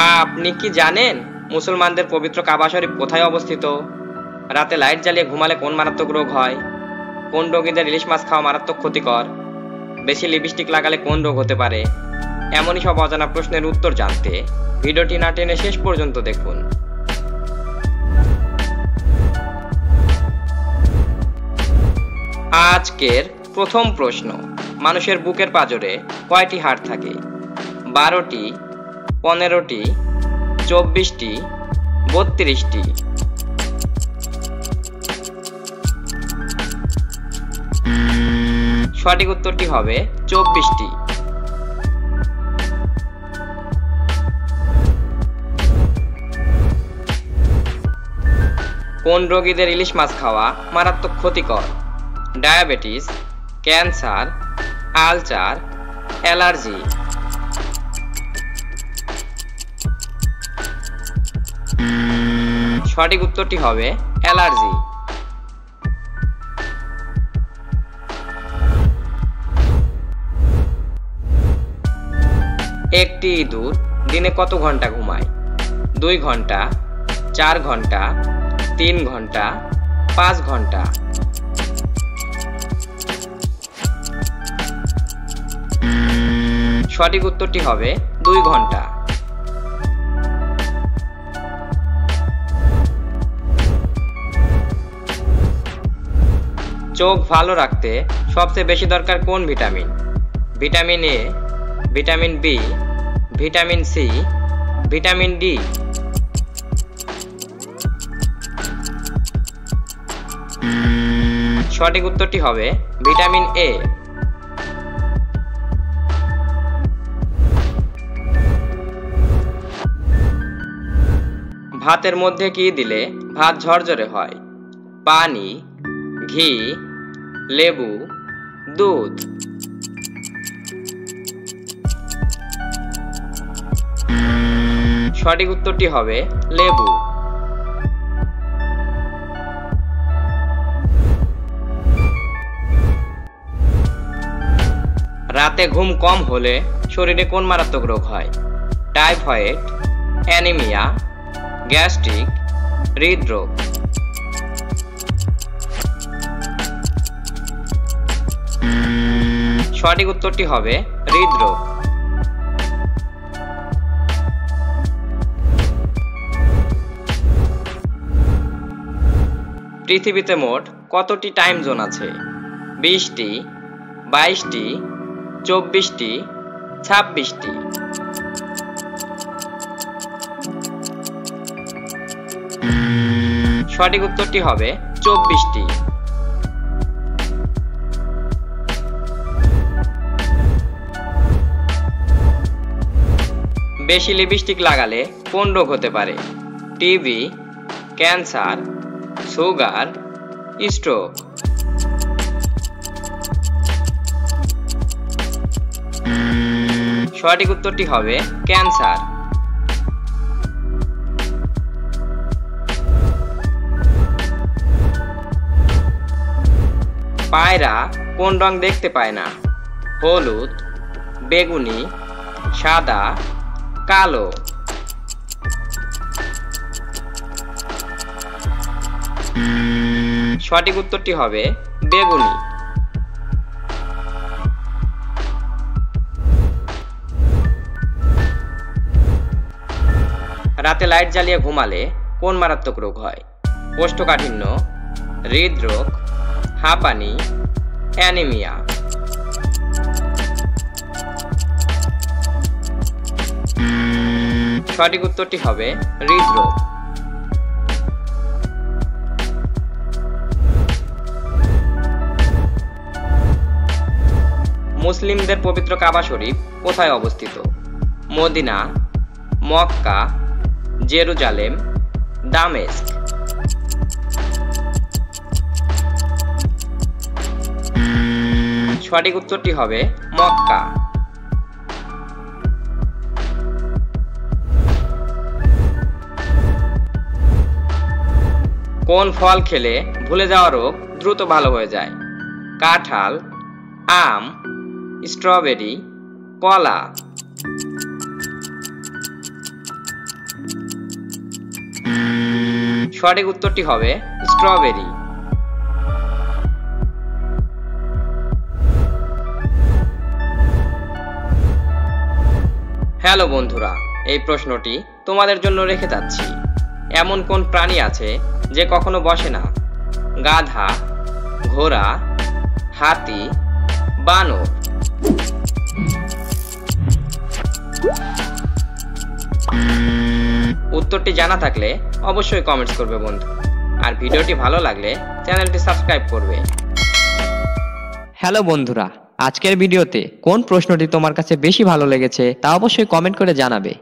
আপনি কি জানেন মুসলমানদের পবিত্র কাবা শরীফ কোথায় অবস্থিত? রাতে লাইট জ্বালিয়ে ঘুমালে কোন মারাত্মক রোগ হয়? কোন রোগীদের ইলিশ মাছ খাওয়া মারাত্মক ক্ষতিকর? বেশি লিপস্টিক লাগালে কোন রোগ হতে পারে? এমনই সব অজানা প্রশ্নের উত্তর জানতে ভিডিওটি না টেনে শেষ পর্যন্ত দেখুন। আজকের প্রথম প্রশ্ন, মানুষের বুকের পাঁজরে কয়টি হাড় থাকে? 12টি, 15টি, 24টি, 32টি? সঠিক উত্তরটি হবে 24টি। কোন রোগীদের ইলিশ মাছ খাওয়া মারাত্মক ক্ষতিকর? Diabetes, cancer, ulcer, allergy? সঠিক উত্তরটি হবে অ্যালার্জি। একটি ইঁদুর দিনে কত ঘন্টা ঘুমায়? 2 ঘন্টা, 4 ঘন্টা, 3 ঘন্টা, 5 ঘন্টা? সঠিক উত্তরটি হবে 2 ঘন্টা। চোখ ভালো রাখতে সবচেয়ে বেশি দরকার কোন vitamin? Vitamin A, vitamin B, vitamin C, vitamin D? সঠিক উত্তরটি হবে ভিটামিন এ। ভাতের মধ্যে কি দিলে ভাত ঝরঝরে হয়? পানি, ঘি, লেবু, দুধ? সঠিক উত্তরটি হবে লেবু। রাতে ঘুম কম হলে শরীরে কোন মারাত্মক রোগ হয়? টাইফয়েড, অ্যানিমিয়া, গ্যাস্ট্রিক, হৃদরোগ? সঠিক উত্তরটি হবে হৃদরোগ। পৃথিবীতে মোট কতটি টাইম জোন আছে? 20টি, 22টি, 24টি, 26টি? সঠিক উত্তরটি হবে 24টি। বেশি লিপস্টিক লাগালে কোন রোগ হতে পারে? TB, cancer, sugar, stroke? সঠিক উত্তরটি হবে ক্যান্সার। পায়রা কোন রং দেখতে পায় না? হলুদ, বেগুনি, সাদা, কালো? সঠিক উত্তরটি হবে বেগুনি। রাতে লাইট জ্বালিয়ে ঘুমালে কোন মারাত্মক রোগ হয়? কোষ্ঠকাঠিন্য, হৃদরোগ, হাঁপানি, অ্যানিমিয়া? সঠিক উত্তরটি হবে হৃদরোগ। মুসলিমদের পবিত্র কাবা শরীফ কোথায় অবস্থিত? মদিনা, মক্কা, জেরুজালেম, দামেস্ক? সঠিক উত্তরটি হবে মক্কা। কোন ফল খেলে ভুলে যাওয়া রোগ দ্রুত ভালো হয়ে যায়? কাঁঠাল, আম, স্ট্রবেরি, কলা? সঠিক উত্তরটি হবে স্ট্রবেরি। হ্যালো বন্ধুরা, এই প্রশ্নটি তোমাদের জন্য রেখে যাচ্ছি। এমন কোন প্রাণী আছে যে কখনো বসে না? গাধা, ঘোড়া, হাতি, বানর। উত্তরটি জানা থাকলে অবশ্যই কমেন্টস করবে বন্ধু, আর ভিডিওটি ভালো লাগলে চ্যানেলটি সাবস্ক্রাইব করবে। হ্যালো বন্ধুরা, আজকের ভিডিওতে কোন প্রশ্নটি তোমার কাছে বেশি ভালো লেগেছে তা অবশ্যই কমেন্ট করে জানাবে।